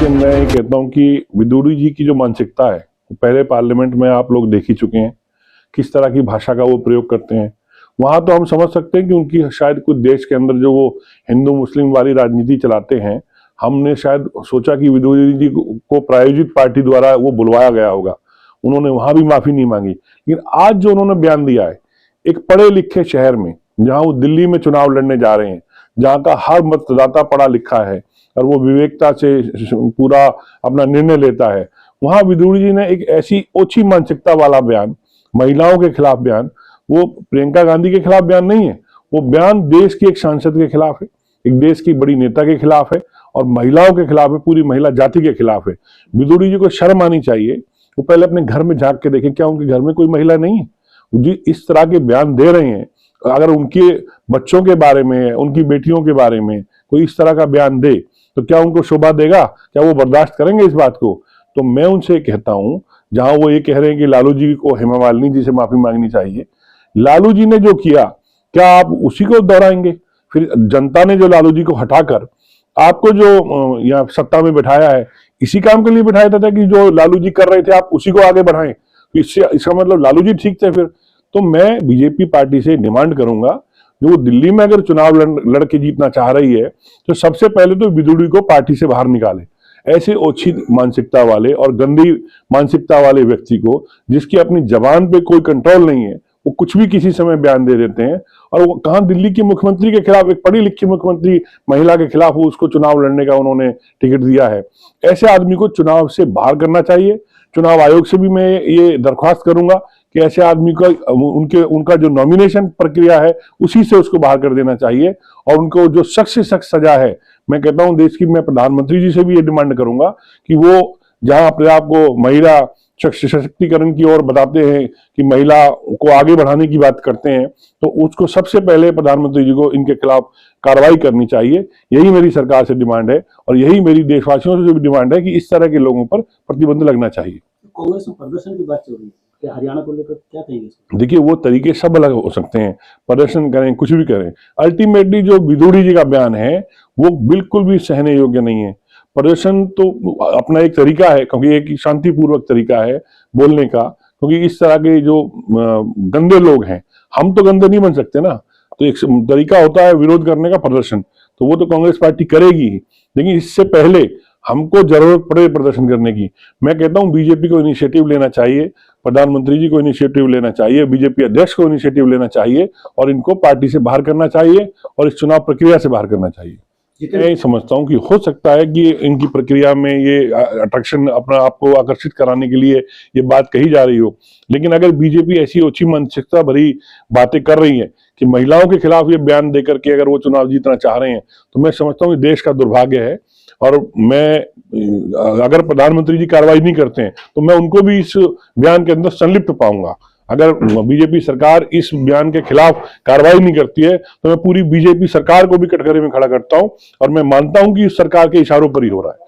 देखिए, मैं ये कहता हूँ कि विदुरी जी की जो मानसिकता है, पहले पार्लियामेंट में आप लोग देख ही चुके हैं किस तरह की भाषा का वो प्रयोग करते हैं। वहां तो हम समझ सकते हैं कि उनकी शायद कुछ देश के अंदर जो वो हिंदू मुस्लिम वाली राजनीति चलाते हैं, हमने शायद सोचा कि विदुरी जी को प्रायोजित पार्टी द्वारा वो बुलवाया गया होगा, उन्होंने वहां भी माफी नहीं मांगी। लेकिन आज जो उन्होंने बयान दिया है, एक पढ़े लिखे शहर में, जहां वो दिल्ली में चुनाव लड़ने जा रहे हैं, जहां का हर मतदाता पढ़ा लिखा है और वो विवेकता से पूरा अपना निर्णय लेता है, वहां विदुरी जी ने एक ऐसी ओछी मानसिकता वाला बयान, महिलाओं के खिलाफ बयान, वो प्रियंका गांधी के खिलाफ बयान नहीं है, वो बयान देश की एक सांसद के खिलाफ है, एक देश की बड़ी नेता के खिलाफ है और महिलाओं के खिलाफ है, पूरी महिला जाति के खिलाफ है। विदुरी जी को शर्म आनी चाहिए, वो पहले अपने घर में झांक के देखें, क्या उनके घर में कोई महिला नहीं है जी इस तरह के बयान दे रहे हैं। अगर उनके बच्चों के बारे में, उनकी बेटियों के बारे में कोई इस तरह का बयान दे तो क्या उनको शोभा देगा? क्या वो बर्दाश्त करेंगे इस बात को? तो मैं उनसे कहता हूं, जहां वो ये कह रहे हैं कि लालू जी को, हेमा मालिनी जी से माफी मांगनी चाहिए, लालू जी ने जो किया क्या आप उसी को दोहराएंगे? फिर जनता ने जो लालू जी को हटाकर आपको जो यहाँ सत्ता में बैठाया है, इसी काम के लिए बैठाया था कि जो लालू जी कर रहे थे आप उसी को आगे बढ़ाएं। इससे इसका मतलब लालू जी ठीक थे फिर। तो मैं बीजेपी पार्टी से डिमांड करूंगा, जो वो दिल्ली में अगर चुनाव लड़ के जीतना चाह रही है, तो सबसे पहले तो विदुरी को पार्टी से बाहर निकाले। ऐसे ओछी मानसिकता वाले और गंदी मानसिकता वाले व्यक्ति को, जिसकी अपनी जबान पे कोई कंट्रोल नहीं है, वो कुछ भी किसी समय बयान दे देते हैं। और वो कहां दिल्ली के मुख्यमंत्री के खिलाफ, एक पढ़ी लिखी मुख्यमंत्री महिला के खिलाफ वो उसको चुनाव लड़ने का उन्होंने टिकट दिया है। ऐसे आदमी को चुनाव से बाहर करना चाहिए। चुनाव आयोग से भी मैं ये दरख्वास्त करूंगा कि ऐसे आदमी का उनका जो नॉमिनेशन प्रक्रिया है उसी से उसको बाहर कर देना चाहिए और उनको जो सख्त से सख्त सजा है, मैं कहता हूं देश की, मैं प्रधानमंत्री जी से भी ये डिमांड करूंगा कि वो जहां अपने आप को महिला सशक्तिकरण की ओर बताते हैं कि महिला को आगे बढ़ाने की बात करते हैं, तो उसको सबसे पहले प्रधानमंत्री जी को इनके खिलाफ कार्रवाई करनी चाहिए। यही मेरी सरकार से डिमांड है और यही मेरी देशवासियों से भी डिमांड है कि इस तरह के लोगों पर प्रतिबंध लगना चाहिए। कांग्रेस में प्रदर्शन की बात चल रही है, क्या हरियाणा को लेकर क्या कहेंगे? देखिए, वो तरीके सब अलग हो सकते हैं, प्रदर्शन करें, कुछ भी करें, अल्टीमेटली जो विदुरी जी का बयान है वो बिल्कुल भी सहने योग्य नहीं है। प्रदर्शन तो अपना एक तरीका है, क्योंकि एक शांतिपूर्वक तरीका है बोलने का, क्योंकि इस तरह के जो गंदे लोग हैं, हम तो गंदे नहीं बन सकते ना, तो एक तरीका होता है विरोध करने का, प्रदर्शन, तो वो तो कांग्रेस पार्टी करेगी ही। लेकिन इससे पहले हमको जरूरत पड़े प्रदर्शन करने की, मैं कहता हूं बीजेपी को इनिशिएटिव लेना चाहिए, प्रधानमंत्री जी को इनिशिएटिव लेना चाहिए, बीजेपी अध्यक्ष को इनिशिएटिव लेना चाहिए और इनको पार्टी से बाहर करना चाहिए और इस चुनाव प्रक्रिया से बाहर करना चाहिए। मैं समझता हूं कि हो सकता है कि इनकी प्रक्रिया में ये अट्रैक्शन, अपना आपको आकर्षित कराने के लिए ये बात कही जा रही हो, लेकिन अगर बीजेपी ऐसी ओछी मानसिकता भरी बातें कर रही है कि महिलाओं के खिलाफ ये बयान देकर के अगर वो चुनाव जीतना चाह रहे हैं, तो मैं समझता हूँ देश का दुर्भाग्य है। और मैं, अगर प्रधानमंत्री जी कार्रवाई नहीं करते हैं तो मैं उनको भी इस बयान के अंदर संलिप्त पाऊंगा। अगर बीजेपी सरकार इस बयान के खिलाफ कार्रवाई नहीं करती है तो मैं पूरी बीजेपी सरकार को भी कटघरे में खड़ा करता हूं और मैं मानता हूं कि इस सरकार के इशारों पर ही हो रहा है।